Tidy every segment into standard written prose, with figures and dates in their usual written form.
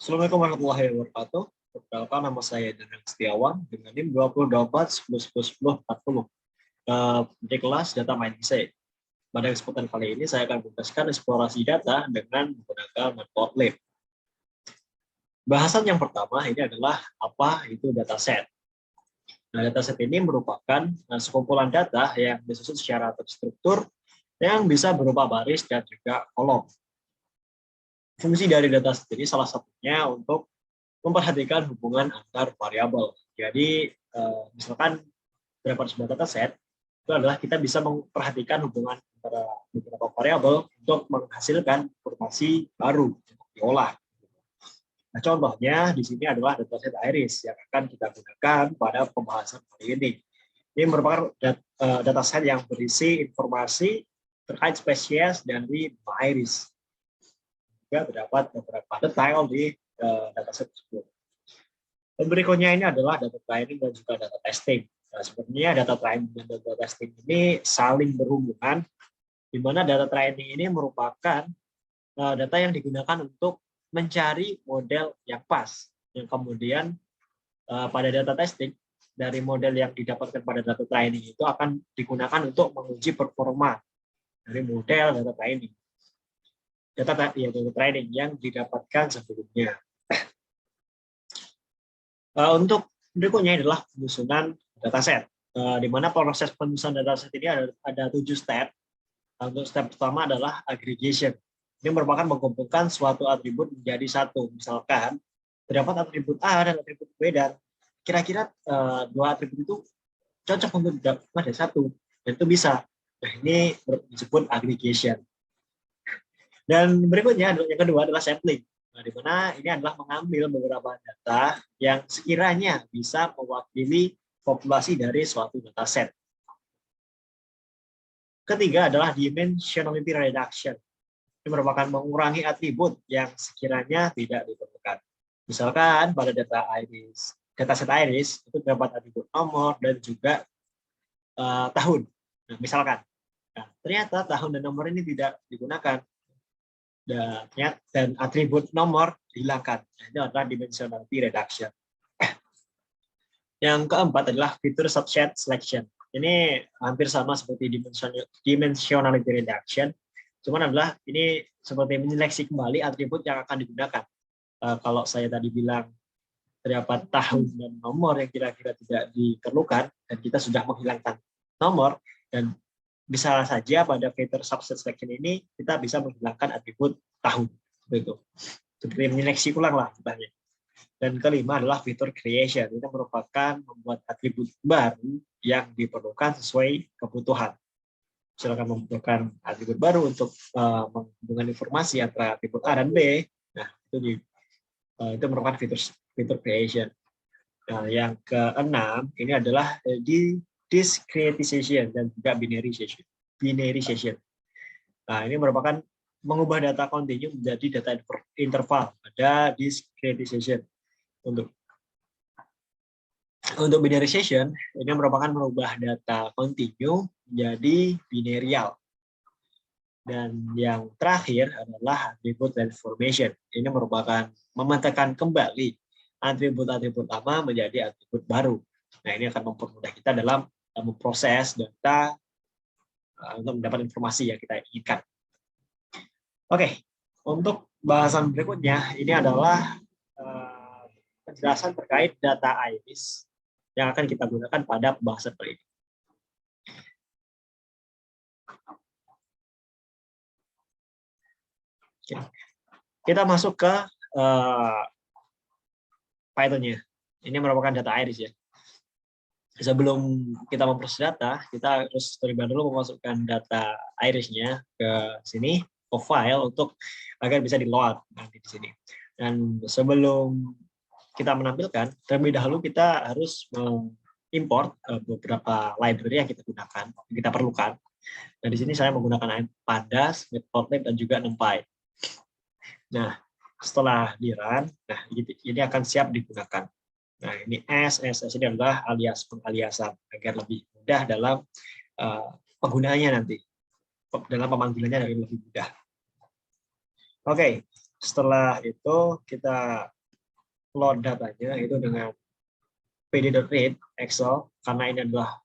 Assalamualaikum warahmatullahi wabarakatuh. Perkenalkan, nama saya Danang Setiawan dengan NIM 28 10 10 10 40 di kelas Data Mindset. Pada kesempatan kali ini saya akan membahaskan eksplorasi data dengan menggunakan Matplotlib. Bahasan yang pertama ini adalah apa itu dataset. Nah, dataset ini merupakan sekumpulan data yang disusun secara terstruktur yang bisa berupa baris dan juga kolom. Fungsi dari dataset ini salah satunya untuk memperhatikan hubungan antar variabel. Jadi misalkan terdapat sebuah dataset, itu adalah kita bisa memperhatikan hubungan antara beberapa variabel untuk menghasilkan informasi baru untuk diolah. Nah, contohnya di sini adalah dataset IRIS yang akan kita gunakan pada pembahasan kali ini. Ini merupakan dataset yang berisi informasi terkait spesies dari IRIS. Juga terdapat beberapa detail di dataset tersebut. Dan berikutnya ini adalah data training dan juga data testing. Nah, sebenarnya data training dan data testing ini saling berhubungan, di mana data training ini merupakan data yang digunakan untuk mencari model yang pas. Yang kemudian pada data testing, dari model yang didapatkan pada data training itu akan digunakan untuk menguji performa dari model data training. Data training yang didapatkan sebelumnya. Untuk berikutnya adalah penyusunan dataset, di mana proses penyusunan dataset ini ada 7 step. Untuk step pertama adalah aggregation. Ini merupakan mengumpulkan suatu atribut menjadi satu. Misalkan terdapat atribut A dan atribut B, dan kira-kira dua atribut itu cocok untuk didapat dari satu, dan itu bisa. Nah, ini disebut aggregation. Dan berikutnya yang kedua adalah sampling. Nah, di mana ini adalah mengambil beberapa data yang sekiranya bisa mewakili populasi dari suatu dataset. Ketiga adalah dimensionality reduction. Ini merupakan mengurangi atribut yang sekiranya tidak diperlukan. Misalkan pada dataset IRIS itu terdapat atribut nomor dan juga tahun. Nah, misalkan, ternyata tahun dan nomor ini tidak digunakan, dan atribut nomor dihilangkan. Ini adalah dimensionality reduction. Yang keempat adalah fitur subset selection. Ini hampir sama seperti dimensionality reduction, cuman adalah ini seperti menyeleksi kembali atribut yang akan digunakan. Kalau saya tadi bilang terdapat tahun dan nomor yang kira-kira tidak diperlukan, dan kita sudah menghilangkan nomor, dan bisa saja pada fitur subset selection ini kita bisa menghilangkan atribut tahun, begitu. Seperti menyeleksi ulang lah kitanya. Dan kelima adalah fitur creation. Ini merupakan membuat atribut baru yang diperlukan sesuai kebutuhan. Silakan membutuhkan atribut baru untuk menghubungkan informasi antara atribut A dan B. Nah, itu merupakan fitur creation. Nah, yang keenam ini adalah discretization dan juga binarization. Nah, ini merupakan mengubah data kontinu menjadi data interval pada discretization. Untuk binarization, ini merupakan merubah data kontinu menjadi binarial. Dan yang terakhir adalah atribut transformation. Ini merupakan memetakan kembali atribut-atribut lama menjadi atribut baru. Nah, ini akan mempermudah kita dalam memproses data untuk mendapat informasi yang kita inginkan. Oke, untuk bahasan berikutnya ini adalah penjelasan terkait data IRIS yang akan kita gunakan pada pembahasan kali ini. Oke. Kita masuk ke Python-nya. Ini merupakan data IRIS ya. Sebelum kita memproses data, kita harus terlebih dahulu memasukkan data IRIS-nya ke sini, ke file, untuk agar bisa di-load nanti di sini. Dan sebelum kita menampilkan, terlebih dahulu kita harus mengimport beberapa library yang kita gunakan, yang kita perlukan. Nah, di sini saya menggunakan Pandas, Matplotlib, dan juga NumPy. Nah, setelah di-run, nah ini akan siap digunakan. Nah, ini S ini adalah pengaliasan agar lebih mudah dalam penggunaannya nanti, dalam pemanggilannya lebih mudah. Oke, Setelah itu kita load datanya itu dengan pd.read Excel, karena ini adalah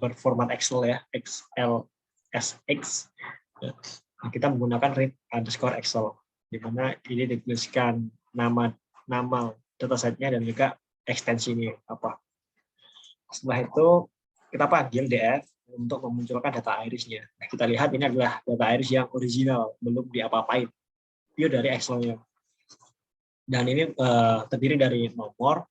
berformat Excel ya, XLSX. Kita menggunakan read underscore Excel, di mana ini dituliskan nama datasetnya dan juga ekstensinya apa. Setelah itu kita panggil df untuk memunculkan data iris-nya. Nah, kita lihat ini adalah data iris yang original, belum diapa-apain, view dari Excel-nya. Dan ini terdiri dari nomor,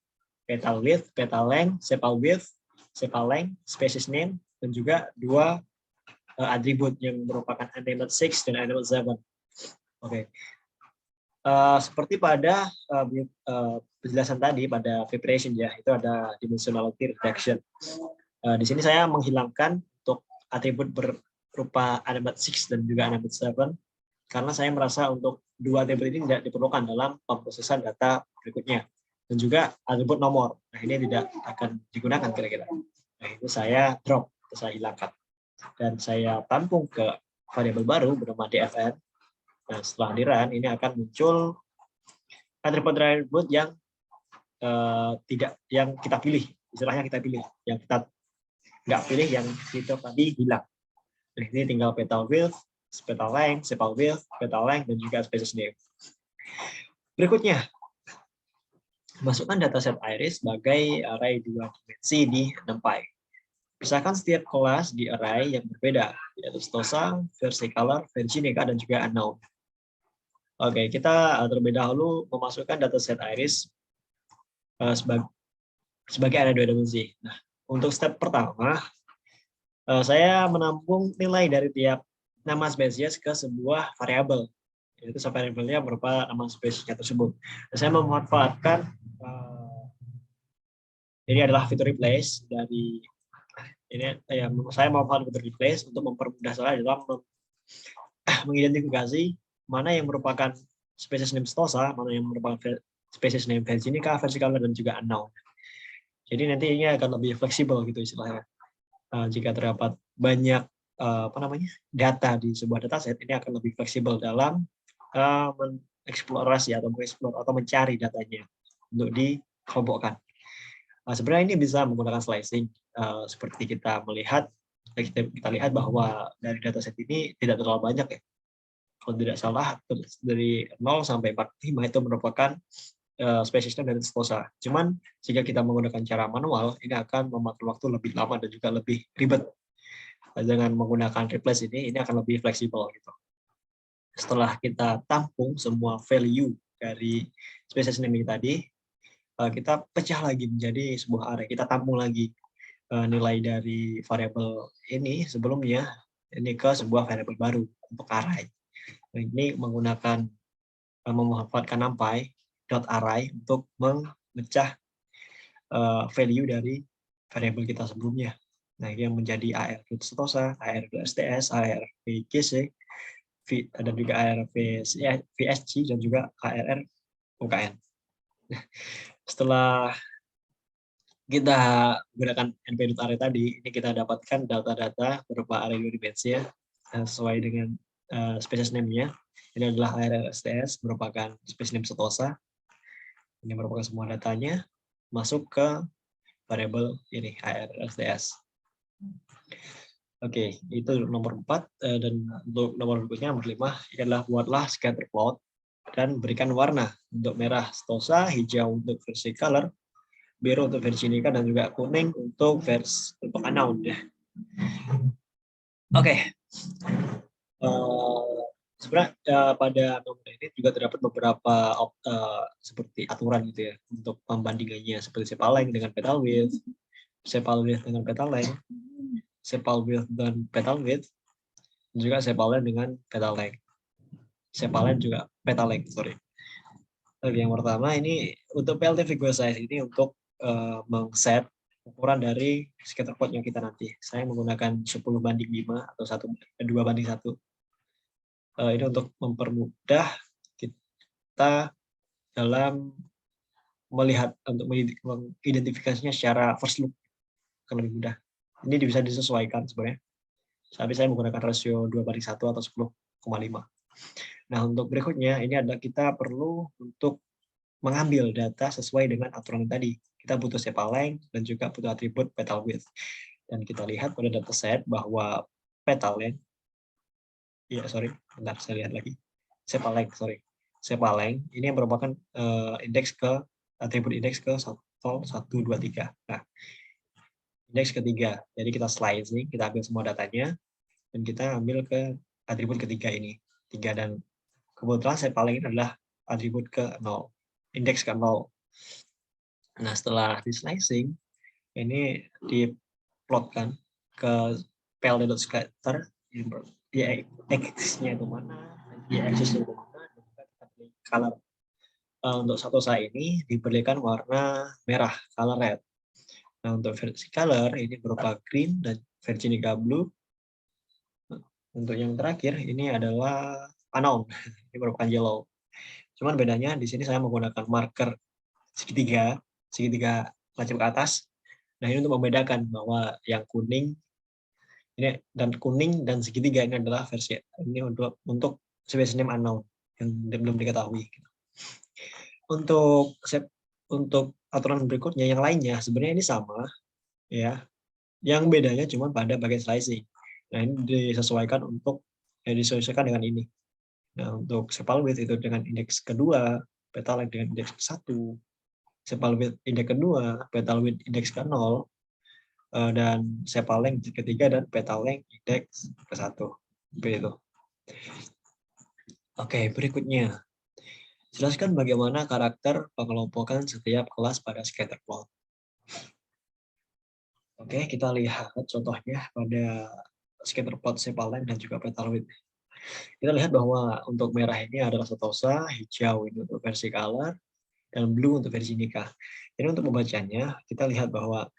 petal width, petal length, sepal width, sepal length, species name, dan juga dua atribut yang merupakan animate 6 dan animate 7. Oke. Seperti pada penjelasan tadi pada preparation ya, itu ada dimensionality reduction. Di sini saya menghilangkan untuk atribut berupa animate 6 dan juga animate 7 karena saya merasa untuk dua atribut ini tidak diperlukan dalam pemrosesan data berikutnya, dan juga atribut nomor. Nah, ini tidak akan digunakan kira-kira. Nah, itu saya drop, saya hilangkan dan saya tampung ke variabel baru bernama dfn. Nah, setelah di-run ini akan muncul atribut yang yang kita pilih, istilahnya kita pilih, yang kita nggak pilih yang itu tadi hilang. Nah, ini tinggal petal width, petal length, sepal width, petal length, dan juga species name. Berikutnya, masukkan dataset iris sebagai array 2 dimensi di NumPy. Pisahkan setiap kelas di array yang berbeda, yaitu stosa, versicolor, virginica, dan juga unknown. Oke, kita terlebih dahulu memasukkan dataset iris sebagai array 2 dimensi. Nah, untuk step pertama, saya menampung nilai dari tiap nama spesies ke sebuah variabel, yaitu variabelnya berupa nama spesiesnya tersebut. Dan saya memanfaatkan ini adalah fitur replace dari ini ya, saya memanfaatkan fitur replace untuk mempermudah saya dalam mengidentifikasi mana yang merupakan spesies name stosa, mana yang merupakan spesies name virginica, versicolor, dan juga unknown. Jadi nanti ini akan lebih fleksibel gitu istilahnya. Jika terdapat banyak data di sebuah dataset, ini akan lebih fleksibel dalam mengeksplorasi atau mengeksplor atau mencari datanya untuk dikelompokkan. Sebenarnya ini bisa menggunakan slicing, seperti kita lihat bahwa dari dataset ini tidak terlalu banyak ya. Kalau tidak salah dari 0 sampai 45 itu merupakan spesiesnya dari stosa. Cuman jika kita menggunakan cara manual, ini akan memakan waktu lebih lama dan juga lebih ribet. Dengan menggunakan replace ini akan lebih fleksibel gitu. Setelah kita tampung semua value dari spesies naming tadi, kita pecah lagi menjadi sebuah array. Kita tampung lagi nilai dari variabel ini sebelumnya ini ke sebuah variabel baru untuk array. Ini menggunakan memanfaatkan NumPy.array untuk memecah value dari variabel kita sebelumnya. Nah, ini yang menjadi AR.stosa, AR.STS, AR.VGC, dan juga AR.VSG, dan juga ARR.UKN. Setelah kita gunakan np.array tadi, ini kita dapatkan data-data berupa array 2 dimensi ya, sesuai dengan spesies name-nya. Ini adalah AR.STS, merupakan spesies name stosa. Ini merupakan semua datanya masuk ke variabel ini AR.STS. Oke, itu nomor 4, dan untuk nomor berikutnya nomor 5 adalah buatlah scatter plot dan berikan warna untuk merah stosa, hijau untuk versicolor, biru untuk virginica, dan juga kuning untuk unknown ya. Oke. Sebenarnya pada nomor ini juga terdapat beberapa seperti aturan gitu ya untuk pembandingannya, seperti sepal length dengan petal width, sepal width dengan petal length, sepal width dan petal width, dan juga sepal length dengan petal length. Sepal length juga petal length, sorry. Oke, yang pertama ini untuk PLT figure size ini untuk mengset ukuran dari scatter plotnya kita nanti. Saya menggunakan 10:5 atau 2:1. Ini untuk mempermudah kita dalam melihat, untuk mengidentifikasinya secara first look akan lebih mudah. Ini bisa disesuaikan sebenarnya. Tapi saya menggunakan rasio 2:1 atau 10,5. Nah, untuk berikutnya ini adalah kita perlu untuk mengambil data sesuai dengan aturan tadi. Kita butuh sepal length dan juga butuh atribut petal width. Dan kita lihat pada dataset bahwa petal length, ya sorry, bentar saya lihat lagi. Sepal length, sorry. Sepal length ini yang merupakan indeks ke atribut indeks ke 1, 2, 3. Nah, indeks ketiga. Jadi kita slicing, kita ambil semua datanya dan kita ambil ke atribut ketiga ini. 3 dan kebetulan sepal length adalah atribut ke 0. Indeks ke 0. Nah, setelah di slicing, ini diplotkan ke pel.scatter, ya x-nya itu mana, ya axis-nya itu mana, dan juga kita pilih color. Untuk satosa ini diberikan warna merah, color red. Nah, untuk versi color ini berupa green dan Virginica blue. Untuk yang terakhir ini adalah unknown, ini merupakan yellow. Cuman bedanya di sini saya menggunakan marker segitiga macam ke atas. Nah, ini untuk membedakan bahwa yang kuning ini dan segitiga ini adalah versi ini untuk species name unknown yang belum diketahui. Untuk aturan berikutnya yang lainnya sebenarnya ini sama ya. Yang bedanya cuma pada bagian slicing. Nah, ini disesuaikan dengan ini. Nah, untuk sepal width itu dengan indeks kedua, petal length dengan indeks ke-1, sepal width indeks kedua, petal width indeks ke-0, dan sepal length ketiga dan petal length indeks ke-1. Begitu. Oke, berikutnya. Jelaskan bagaimana karakter pengelompokan setiap kelas pada scatter plot. Oke, kita lihat contohnya pada scatter plot sepal length dan juga petal width. Kita lihat bahwa untuk merah ini adalah setosa, hijau ini untuk versi color, dan blue untuk versi nikah. Jadi untuk membacanya, kita lihat bahwa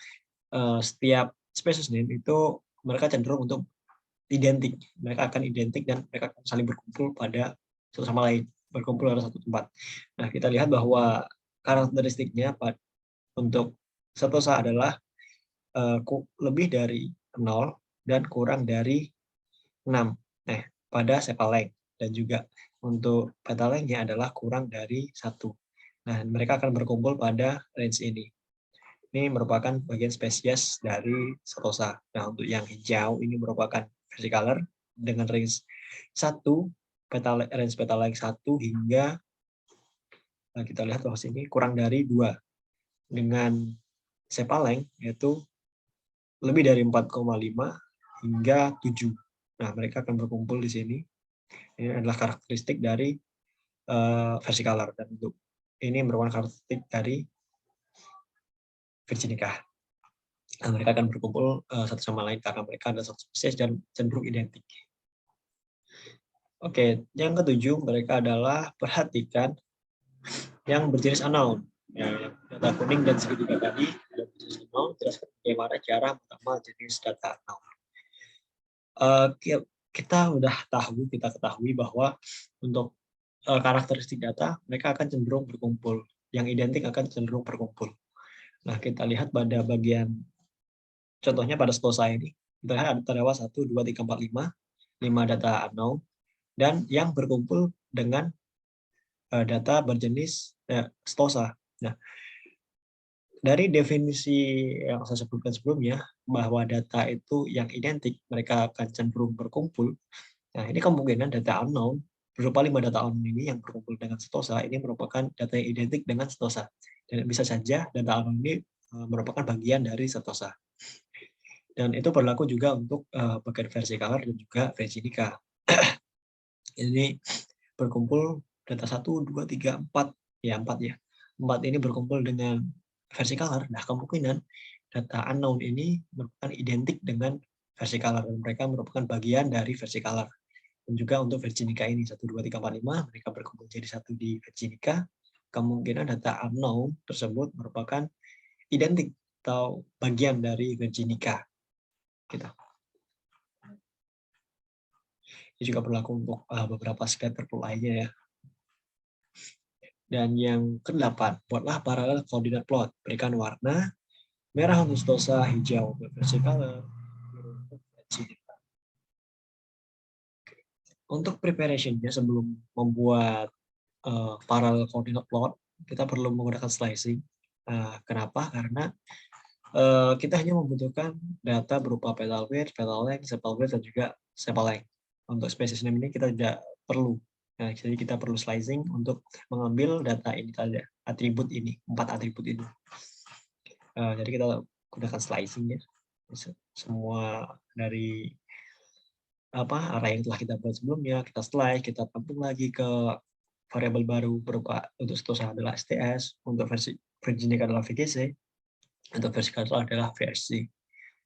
setiap species name itu mereka cenderung untuk identik. Mereka akan identik dan mereka akan saling berkumpul pada satu sama lain, berkumpul pada satu tempat. Nah, kita lihat bahwa karakteristiknya untuk setosa adalah lebih dari 0 dan kurang dari 6. Nah, pada sepal length dan juga untuk petal length-nya adalah kurang dari 1. Nah, mereka akan berkumpul pada range ini. Ini merupakan bagian spesies dari setosa. Nah, untuk yang hijau ini merupakan versi color dengan range 1, range petal length 1 hingga kita lihat bahwa sini kurang dari 2. Dengan sepal length yaitu lebih dari 4,5 hingga 7. Nah, mereka akan berkumpul di sini. Ini adalah karakteristik dari versi color, dan untuk ini merupakan karakteristik dari Virginica. Nah, mereka akan berkumpul satu sama lain karena mereka adalah satu spesies dan cenderung identik. Oke, yang ketujuh mereka adalah perhatikan yang berjenis unknown. Ya, yang data kuning dan segitiga tadi ada berjenis unknown. Jelaskan bagaimana cara mengenal jenis data unknown. Kita ketahui bahwa untuk karakteristik data mereka akan cenderung berkumpul, yang identik akan cenderung berkumpul. Nah, kita lihat pada bagian contohnya pada setosa ini, kita lihat terdapat 1, 2, 3, 4, 5 data unknown dan yang berkumpul dengan data berjenis setosa. Nah, dari definisi yang saya sebutkan sebelumnya bahwa data itu yang identik mereka akan cenderung berkumpul. Nah, ini kemungkinan data unknown berupa 5 data unknown ini yang berkumpul dengan setosa ini merupakan data yang identik dengan setosa. Dan bisa saja data unknown ini merupakan bagian dari setosa. Dan itu berlaku juga untuk bagian versi color dan juga versi nikah. Ini berkumpul data 1, 2, 3, 4. Ya, 4 ya. 4 ini berkumpul dengan versi color. Nah, kemungkinan data unknown ini merupakan identik dengan versi color. Dan mereka merupakan bagian dari versi color. Dan juga untuk versi nikah ini 1, 2, 3, 4, 5 mereka berkumpul jadi satu di versi nikah. Kemungkinan data unknown tersebut merupakan identik atau bagian dari versi nikah. Gitu. Ini juga berlaku untuk beberapa scatter plot lainnya ya. Dan yang ke-8, buatlah paralel koordinat plot. Berikan warna merah untuk setosa, hijau untuk versi color, biru untuk versi nikah. Untuk preparation-nya sebelum membuat parallel coordinate plot, kita perlu menggunakan slicing. Kenapa? Karena kita hanya membutuhkan data berupa petal width, petal length, sepal width, dan juga sepal length. Untuk species name ini kita tidak perlu. Nah, jadi kita perlu slicing untuk mengambil data ini saja, atribut ini, 4 atribut ini. Jadi kita gunakan slicing ya. Semua dari array yang telah kita buat sebelumnya, kita slice, kita tampung lagi ke variabel baru berupa untuk seterusnya adalah STS, untuk versi Virginia adalah VGC, untuk versi control adalah VRC.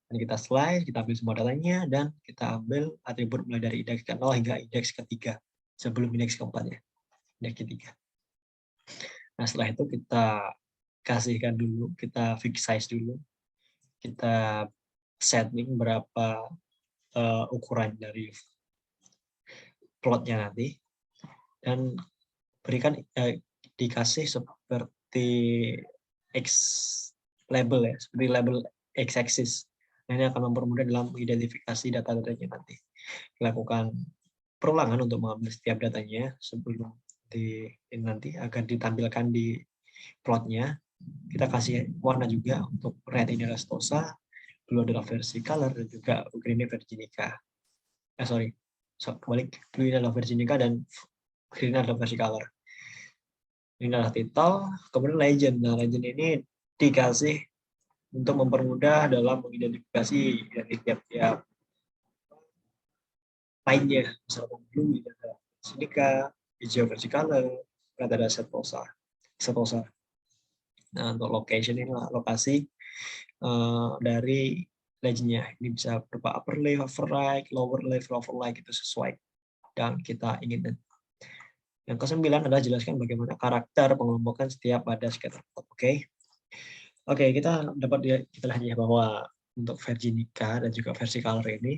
Dan kita slice, kita ambil semua datanya, dan kita ambil atribut mulai dari indeks ke-0 hingga indeks ke-3, sebelum indeks ke-4 ya, indeks ke-3. Nah, setelah itu kita kasihkan dulu, kita fix size dulu, kita setting berapa ukuran dari plotnya nanti, dan berikan dikasih seperti X label ya, seperti label X-axis. Nah, ini akan mempermudah dalam mengidentifikasi data-datanya nanti. Lakukan perulangan untuk mengambil setiap datanya sebelum nanti agar ditampilkan di plotnya. Kita kasih warna juga untuk red ini adalah stosa, blue adalah versi color, dan juga green ini Virginica. Kebalik, blue ini adalah Virginica dan green adalah versi color. Ini adalah title, kemudian legend. Nah, legend ini dikasih untuk mempermudah dalam mengidentifikasi dari tiap-tiap lainnya. Misalnya blue, ada Virginica, hijau versi color, ada setosa. Nah, untuk location ini lokasi dari legendnya. Ini bisa berupa upper left, upper right, lower left, lower right, itu sesuai yang kita inginkan. Yang ke-9 adalah jelaskan bagaimana karakter pengelompokan setiap pada scatter plot. Oke, kita lihat ya bahwa untuk Virginica dan juga versi color ini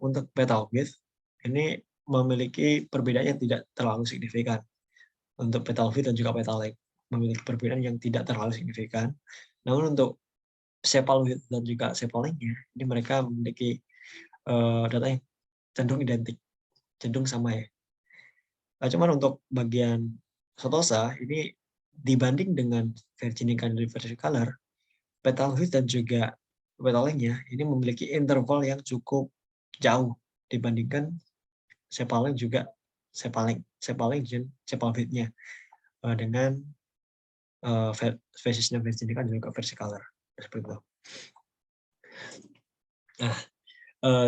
untuk petal width ini memiliki perbedaan yang tidak terlalu signifikan. Untuk petal width dan juga petal length memiliki perbedaan yang tidak terlalu signifikan. Namun untuk sepal width dan juga sepal length-nya ini mereka memiliki data yang cenderung identik, cenderung sama ya. Cuman untuk bagian setosa ini dibanding dengan Virginica dan versi color, petal width dan juga petal length-nya ini memiliki interval yang cukup jauh dibandingkan sepal length juga sepal length dan sepal width-nya dengan spesiesnya Virginica dan juga versi color seperti itu. Nah,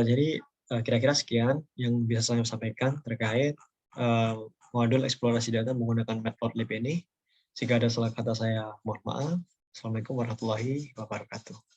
jadi kira-kira sekian yang bisa saya sampaikan terkait modul eksplorasi data menggunakan Matplotlib ini. Jika ada salah kata saya mohon maaf. Assalamualaikum warahmatullahi wabarakatuh.